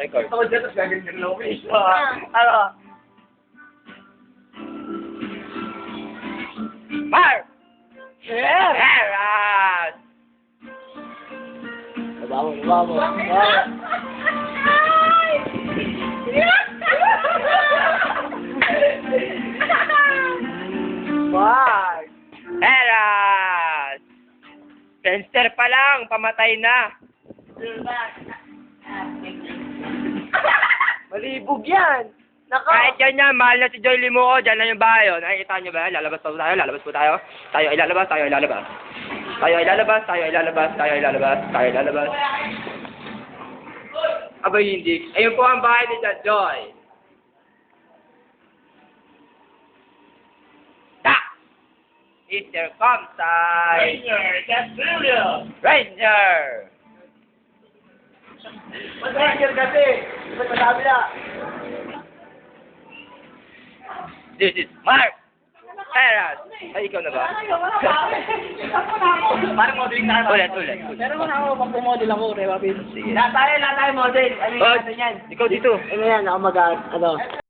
Record. Ako dyan, tapos gaganyan lang ako eh. Ano? Mar! Yeah! Heras! Baba mo. Bye! Heras! Penster pa lang, pamatay na. Malibog yan! Nako! Kahit ganyan, mahal na si Joy Limuo, dyan lang yung bahay. Oh. Nakikita niyo ba? Lalabas po tayo, lalabas po tayo. Tayo ay lalabas, tayo ay lalabas. Tayo ay lalabas, tayo ay lalabas, tayo ay lalabas, tayo ay lalabas. Abay hindi. Ayun po ang bahay ni John Joy. Ta! Mr. Comside! Ranger! Mag-ranger kasi! Ba't masabi na? This is Mark! Heras! Ay, ikaw na ba? Parang modeling na ako. Ulit. Pero kung ako, mag-model ako, Rewa Bin. Sige. Lahat tayo model. Ano yung Oh, natin yan? ikaw dito. Ano yan, ako ano.